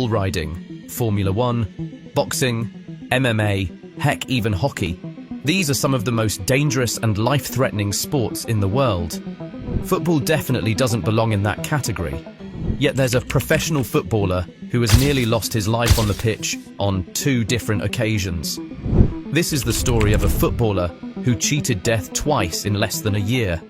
bull riding, Formula One, boxing, MMA, heck, even hockey. These are some of the most dangerous and life-threatening sports in the world. Football definitely doesn't belong in that category. Yet there's a professional footballer who has nearly lost his life on the pitch on 2 different occasions. This is the story of a footballer who cheated death twice in less than a year.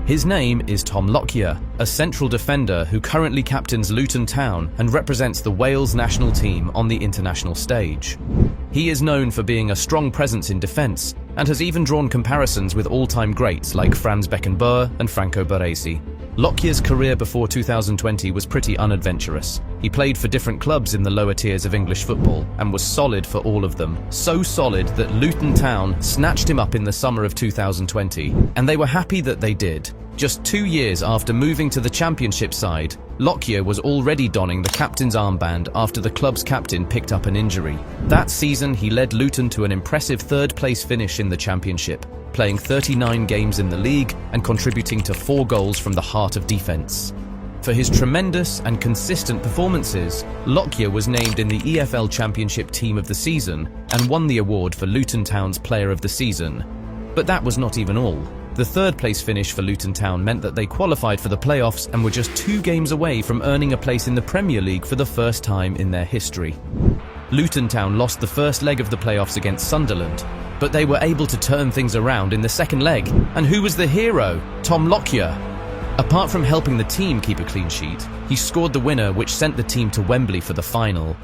His name is Tom Lockyer, a central defender who currently captains Luton Town and represents the Wales national team on the international stage. He is known for being a strong presence in defence and has even drawn comparisons with all-time greats like Franz Beckenbauer and Franco Baresi. Lockyer's career before 2020 was pretty unadventurous. He played for different clubs in the lower tiers of English football and was solid for all of them. So solid that Luton Town snatched him up in the summer of 2020, and they were happy that they did. Just 2 years after moving to the Championship side, Lockyer was already donning the captain's armband after the club's captain picked up an injury. That season, he led Luton to an impressive 3rd place finish in the Championship, playing 39 games in the league and contributing to 4 goals from the heart of defence. For his tremendous and consistent performances, Lockyer was named in the EFL Championship Team of the Season and won the award for Luton Town's Player of the Season. But that was not even all. The 3rd place finish for Luton Town meant that they qualified for the playoffs and were just 2 games away from earning a place in the Premier League for the first time in their history. Luton Town lost the first leg of the playoffs against Sunderland, but they were able to turn things around in the second leg. And who was the hero? Tom Lockyer. Apart from helping the team keep a clean sheet, he scored the winner, which sent the team to Wembley for the final.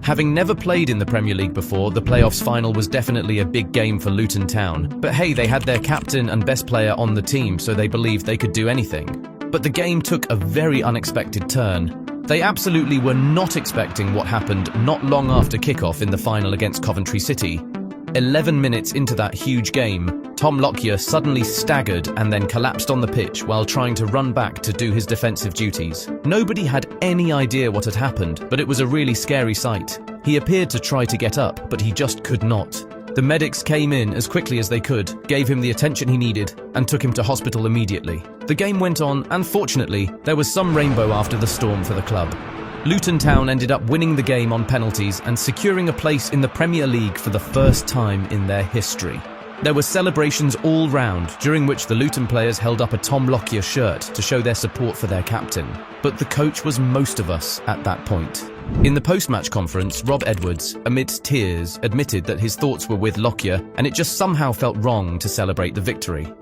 Having never played in the Premier League before, the playoffs final was definitely a big game for Luton Town. But hey, they had their captain and best player on the team, so they believed they could do anything. But the game took a very unexpected turn. They absolutely were not expecting what happened not long after kickoff in the final against Coventry City. 11 minutes into that huge game, Tom Lockyer suddenly staggered and then collapsed on the pitch while trying to run back to do his defensive duties. Nobody had any idea what had happened, but it was a really scary sight. He appeared to try to get up, but he just could not. The medics came in as quickly as they could, gave him the attention he needed, and took him to hospital immediately. The game went on, and fortunately, there was some rainbow after the storm for the club. Luton Town ended up winning the game on penalties and securing a place in the Premier League for the first time in their history. There were celebrations all round, during which the Luton players held up a Tom Lockyer shirt to show their support for their captain. But the coach was most of us at that point. In the post-match conference, Rob Edwards, amidst tears, admitted that his thoughts were with Lockyer and it just somehow felt wrong to celebrate the victory.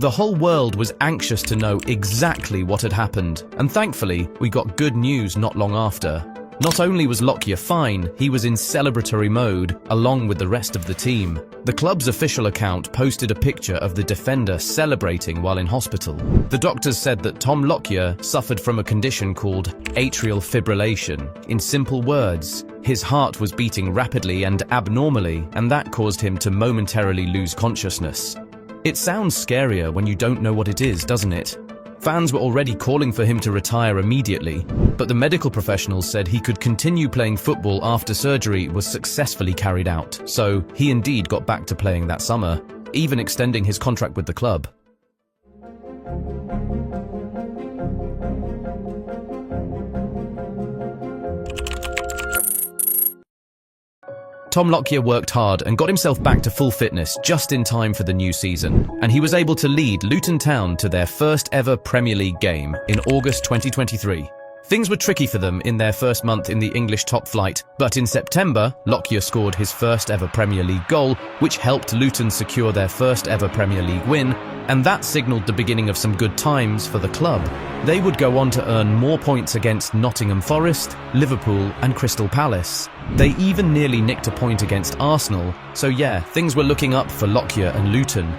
The whole world was anxious to know exactly what had happened, and thankfully, we got good news not long after. Not only was Lockyer fine, he was in celebratory mode, along with the rest of the team. The club's official account posted a picture of the defender celebrating while in hospital. The doctors said that Tom Lockyer suffered from a condition called atrial fibrillation. In simple words, his heart was beating rapidly and abnormally, and that caused him to momentarily lose consciousness. It sounds scarier when you don't know what it is, doesn't it? Fans were already calling for him to retire immediately, but the medical professionals said he could continue playing football after surgery was successfully carried out. So he indeed got back to playing that summer, even extending his contract with the club. Tom Lockyer worked hard and got himself back to full fitness just in time for the new season, and he was able to lead Luton Town to their first ever Premier League game in August 2023. Things were tricky for them in their first month in the English top flight, but in September, Lockyer scored his first ever Premier League goal, which helped Luton secure their first ever Premier League win, and that signalled the beginning of some good times for the club. They would go on to earn more points against Nottingham Forest, Liverpool and Crystal Palace. They even nearly nicked a point against Arsenal, so yeah, things were looking up for Lockyer and Luton.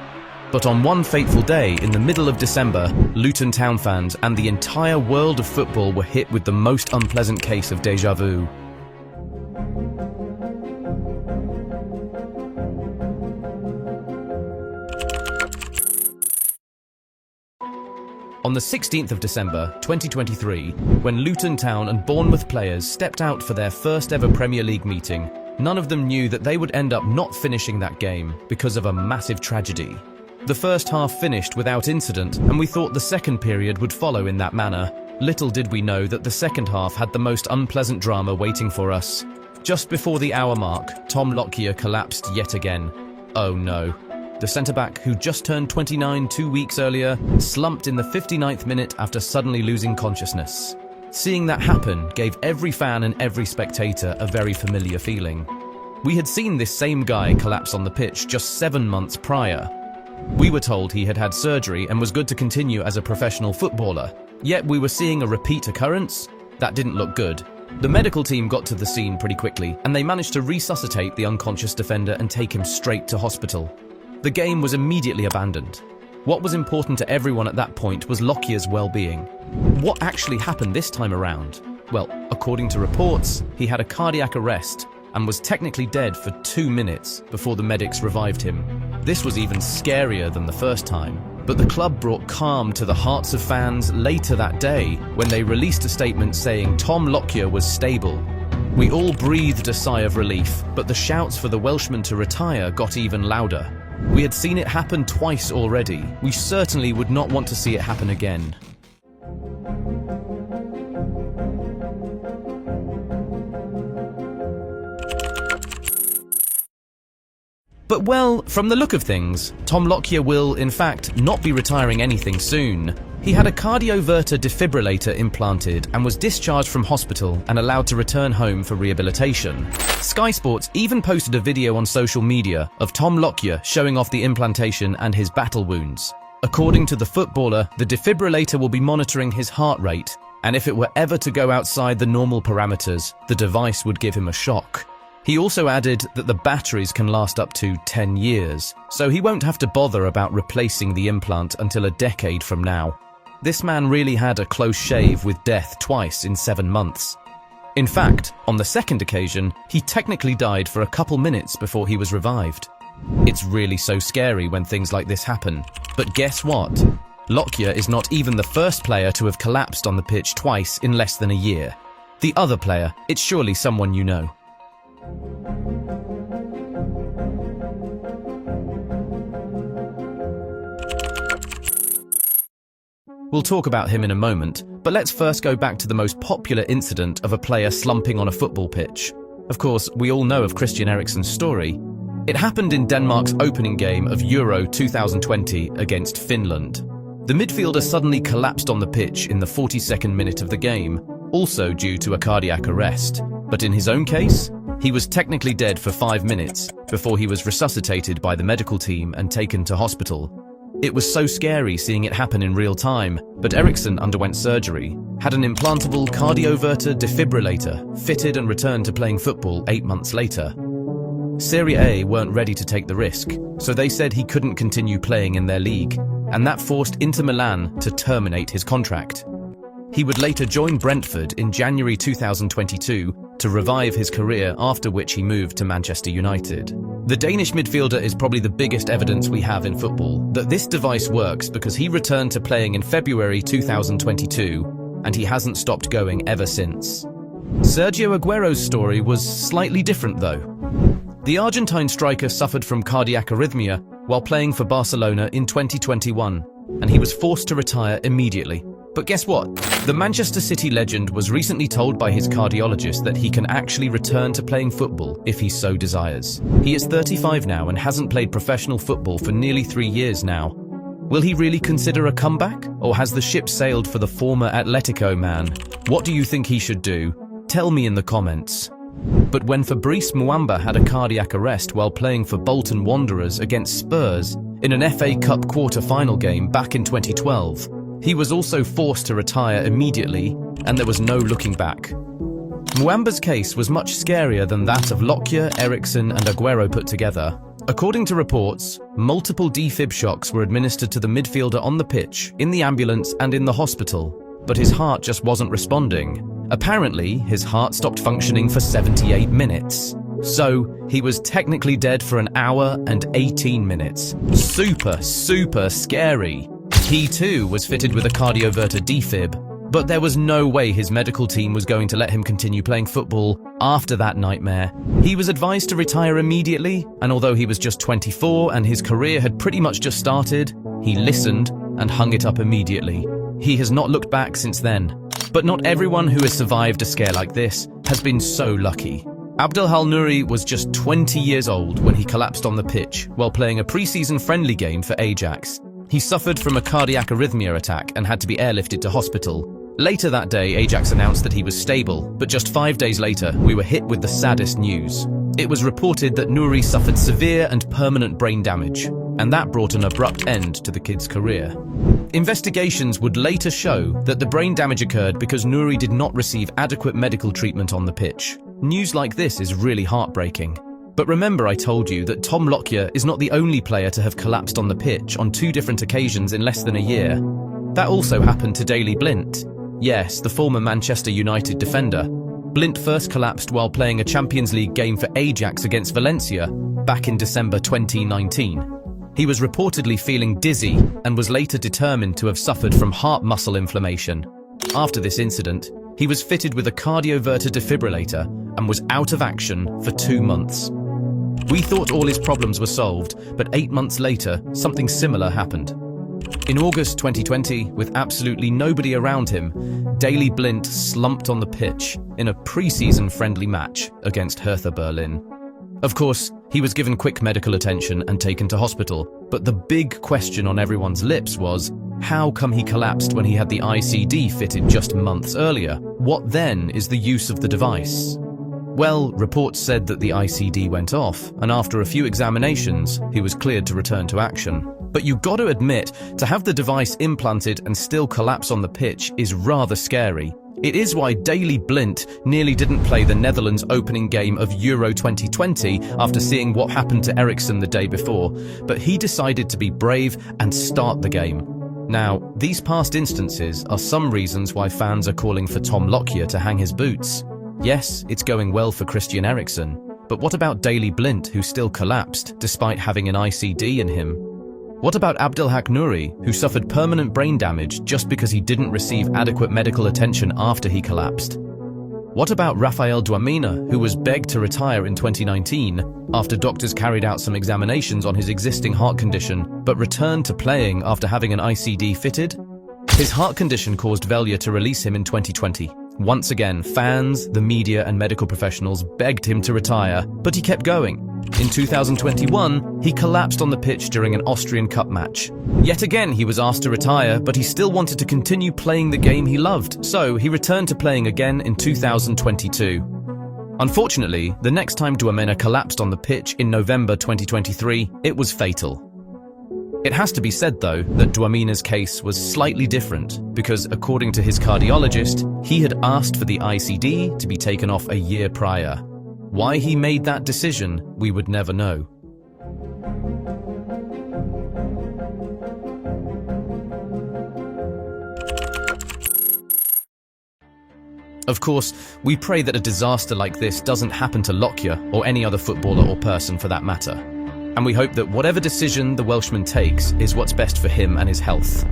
But on one fateful day in the middle of December, Luton Town fans and the entire world of football were hit with the most unpleasant case of déjà vu. On the 16th of December, 2023, when Luton Town and Bournemouth players stepped out for their first ever Premier League meeting, none of them knew that they would end up not finishing that game because of a massive tragedy. The first half finished without incident, and we thought the second period would follow in that manner. Little did we know that the second half had the most unpleasant drama waiting for us. Just before the hour mark, Tom Lockyer collapsed yet again. Oh no. The centre-back, who just turned 29 2 weeks earlier, slumped in the 59th minute after suddenly losing consciousness. Seeing that happen gave every fan and every spectator a very familiar feeling. We had seen this same guy collapse on the pitch just 7 months prior. We were told he had had surgery and was good to continue as a professional footballer. Yet we were seeing a repeat occurrence? That didn't look good. The medical team got to the scene pretty quickly, and they managed to resuscitate the unconscious defender and take him straight to hospital. The game was immediately abandoned. What was important to everyone at that point was Lockyer's well-being. What actually happened this time around? Well, according to reports, he had a cardiac arrest and was technically dead for 2 minutes before the medics revived him. This was even scarier than the first time. But the club brought calm to the hearts of fans later that day when they released a statement saying Tom Lockyer was stable. We all breathed a sigh of relief, but the shouts for the Welshman to retire got even louder. We had seen it happen twice already. We certainly would not want to see it happen again. But well, from the look of things, Tom Lockyer will, in fact, not be retiring anything soon. He had a cardioverter defibrillator implanted and was discharged from hospital and allowed to return home for rehabilitation. Sky Sports even posted a video on social media of Tom Lockyer showing off the implantation and his battle wounds. According to the footballer, the defibrillator will be monitoring his heart rate, and if it were ever to go outside the normal parameters, the device would give him a shock. He also added that the batteries can last up to 10 years, so he won't have to bother about replacing the implant until a decade from now. This man really had a close shave with death twice in 7 months. In fact, on the second occasion, he technically died for a couple minutes before he was revived. It's really so scary when things like this happen. But guess what? Lockyer is not even the first player to have collapsed on the pitch twice in less than a year. The other player, it's surely someone you know. We'll talk about him in a moment, but let's first go back to the most popular incident of a player slumping on a football pitch. Of course, we all know of Christian Eriksen's story. It happened in Denmark's opening game of Euro 2020 against Finland. The midfielder suddenly collapsed on the pitch in the 42nd minute of the game, also due to a cardiac arrest. But in his own case, he was technically dead for 5 minutes before he was resuscitated by the medical team and taken to hospital. It was so scary seeing it happen in real time, but Eriksen underwent surgery, had an implantable cardioverter defibrillator fitted and returned to playing football 8 months later. Serie A weren't ready to take the risk, so they said he couldn't continue playing in their league, and that forced Inter Milan to terminate his contract. He would later join Brentford in January 2022 to revive his career, after which he moved to Manchester United. The Danish midfielder is probably the biggest evidence we have in football that this device works, because he returned to playing in February 2022 and he hasn't stopped going ever since. Sergio Aguero's story was slightly different though. The Argentine striker suffered from cardiac arrhythmia while playing for Barcelona in 2021, and he was forced to retire immediately. But guess what? The Manchester City legend was recently told by his cardiologist that he can actually return to playing football if he so desires. He is 35 now and hasn't played professional football for nearly 3 years now. Will he really consider a comeback? Or has the ship sailed for the former Atletico man? What do you think he should do? Tell me in the comments. But when Fabrice Muamba had a cardiac arrest while playing for Bolton Wanderers against Spurs in an FA Cup quarter-final game back in 2012, he was also forced to retire immediately, and there was no looking back. Muamba's case was much scarier than that of Lockyer, Eriksen and Aguero put together. According to reports, multiple defib shocks were administered to the midfielder on the pitch, in the ambulance and in the hospital, but his heart just wasn't responding. Apparently, his heart stopped functioning for 78 minutes. So, he was technically dead for an hour and 18 minutes. Super scary. He too was fitted with a cardioverter defib, but there was no way his medical team was going to let him continue playing football after that nightmare. He was advised to retire immediately, and although he was just 24 and his career had pretty much just started, he listened and hung it up immediately. He has not looked back since then. But not everyone who has survived a scare like this has been so lucky. Abdelhal Nouri was just 20 years old when he collapsed on the pitch while playing a pre-season friendly game for Ajax. He suffered from a cardiac arrhythmia attack and had to be airlifted to hospital. Later that day, Ajax announced that he was stable, but just 5 days later, we were hit with the saddest news. It was reported that Nouri suffered severe and permanent brain damage, and that brought an abrupt end to the kid's career. Investigations would later show that the brain damage occurred because Nouri did not receive adequate medical treatment on the pitch. News like this is really heartbreaking. But remember I told you that Tom Lockyer is not the only player to have collapsed on the pitch on 2 different occasions in less than a year. That also happened to Daley Blind. Yes, the former Manchester United defender. Blind first collapsed while playing a Champions League game for Ajax against Valencia back in December 2019. He was reportedly feeling dizzy and was later determined to have suffered from heart muscle inflammation. After this incident, he was fitted with a cardioverter defibrillator and was out of action for 2 months. We thought all his problems were solved, but 8 months later, something similar happened. In August 2020, with absolutely nobody around him, Daley Blind slumped on the pitch in a pre-season friendly match against Hertha Berlin. Of course, he was given quick medical attention and taken to hospital, but the big question on everyone's lips was, how come he collapsed when he had the ICD fitted just months earlier? What then is the use of the device? Well, reports said that the ICD went off, and after a few examinations, he was cleared to return to action. But you got to admit, to have the device implanted and still collapse on the pitch is rather scary. It is why Daley Blind nearly didn't play the Netherlands opening game of Euro 2020 after seeing what happened to Eriksen the day before, but he decided to be brave and start the game. Now, these past instances are some reasons why fans are calling for Tom Lockyer to hang his boots. Yes, it's going well for Christian Eriksen, but what about Daley Blind, who still collapsed despite having an ICD in him? What about Abdelhak Nouri, who suffered permanent brain damage just because he didn't receive adequate medical attention after he collapsed? What about Rafael Dwamena, who was begged to retire in 2019 after doctors carried out some examinations on his existing heart condition, but returned to playing after having an ICD fitted? His heart condition caused Velya to release him in 2020. Once again, fans, the media and medical professionals begged him to retire, but he kept going. In 2021, he collapsed on the pitch during an Austrian Cup match. Yet again, he was asked to retire, but he still wanted to continue playing the game he loved, so he returned to playing again in 2022. Unfortunately, the next time Dwamena collapsed on the pitch in November 2023, it was fatal. It has to be said, though, that Dwamena's case was slightly different because, according to his cardiologist, he had asked for the ICD to be taken off a year prior. Why he made that decision, we would never know. Of course, we pray that a disaster like this doesn't happen to Lockyer or any other footballer or person for that matter. And we hope that whatever decision the Welshman takes is what's best for him and his health.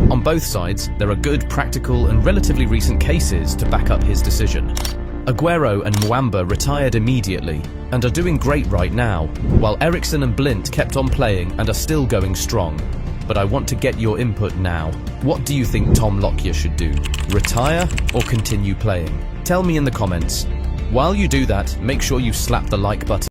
On both sides, there are good, practical and relatively recent cases to back up his decision. Aguero and Muamba retired immediately and are doing great right now, while Eriksen and Blind kept on playing and are still going strong. But I want to get your input now. What do you think Tom Lockyer should do? Retire or continue playing? Tell me in the comments. While you do that, make sure you slap the like button.